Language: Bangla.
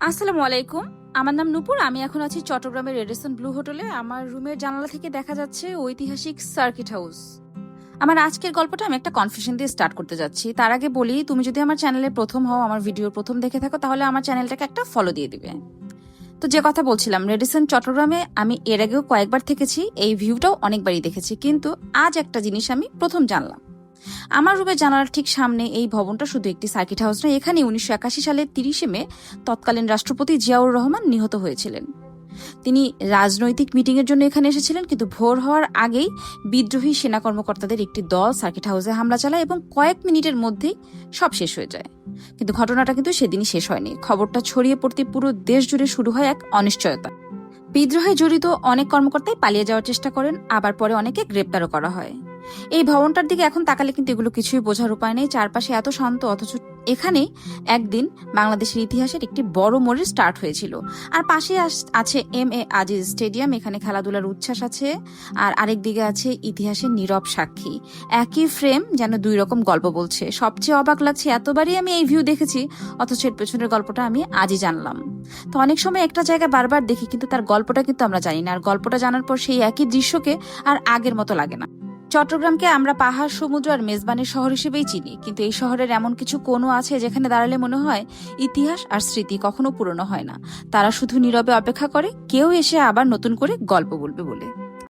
আসসালামু আলাইকুম। আমার নাম নূপুর। আমি এখন আছি চট্টগ্রামের রেডিসন ব্লু হোটেলে। আমার রুমের জানালা থেকে দেখা যাচ্ছে ঐতিহাসিক সার্কিট হাউস। আমার আজকের গল্পটা আমি একটা কনফেশন দিয়ে স্টার্ট করতে যাচ্ছি। তার আগে বলি, তুমি যদি আমার চ্যানেলে প্রথম হও, আমার ভিডিওর প্রথম দেখে থাকো, তাহলে আমার চ্যানেলটাকে একটা ফলো দিয়ে দিবে। তো যে কথা বলছিলাম, রেডিসন চট্টগ্রামে আমি এর আগেও কয়েকবার থেকেছি, এই ভিউটাও অনেকবারই দেখেছি, কিন্তু আজ একটা জিনিস আমি প্রথম জানলাম। আমার রুমের জানালার ঠিক সামনে এই ভবনটা শুধু একটি সার্কিট হাউস নয়, এখানে 1981 সালের 30 মে তৎকালীন রাষ্ট্রপতি জিয়াউর রহমান নিহত হয়েছিলেন। তিনি রাজনৈতিক মিটিং এর জন্য এখানে এসেছিলেন, কিন্তু ভোর হওয়ার আগেই বিদ্রোহী সেনা কর্মকর্তাদের একটি দল সার্কিট হাউসে হামলা চালায় এবং কয়েক মিনিটের মধ্যেই সব শেষ হয়ে যায়। কিন্তু ঘটনাটা কিন্তু সেদিনই শেষ হয়নি। খবরটা ছড়িয়ে পড়তে পুরো দেশ জুড়ে শুরু হয় এক অনিশ্চয়তা। বিদ্রোহে জড়িত অনেক কর্মকর্তাই পালিয়ে যাওয়ার চেষ্টা করেন, আবার পরে অনেকে গ্রেপ্তারও করা হয়। এই ভবনটার দিকে এখন তাকালে কিন্তু এগুলো কিছুই বোঝার উপায় নেই। চারপাশে এত শান্ত, অথচ এখানেই একদিন বাংলাদেশের ইতিহাসের একটি বড় মোড়ের স্টার্ট হয়েছিল। আর পাশে আছে এম এ আজিজ স্টেডিয়াম, এখানে খেলাধুলার উচ্ছ্বাস আছে। আর আরেক দিকে আছে ইতিহাসের নীরব সাক্ষী। একই ফ্রেম যেন দুই রকম গল্প বলছে। সবচেয়ে অবাক লাগছে, এতবারই আমি এই ভিউ দেখেছি, অথচ এর পেছনের গল্পটা আমি আজই জানলাম। তো অনেক সময় একটা জায়গা বারবার দেখি, কিন্তু তার গল্পটা কিন্তু আমরা জানি না। আর গল্পটা জানার পর সেই একই দৃশ্যকে আর আগের মতো লাগে না। চট্টগ্রামকে আমরা পাহাড়, সমুদ্র আর মেজবানের শহর হিসেবেই চিনি, কিন্তু এই শহরের এমন কিছু কোণও আছে যেখানে দাঁড়ালে মনে হয় ইতিহাস আর স্মৃতি কখনো পুরনো হয় না। তারা শুধু নীরবে অপেক্ষা করে কেউ এসে আবার নতুন করে গল্প বলবে বলে।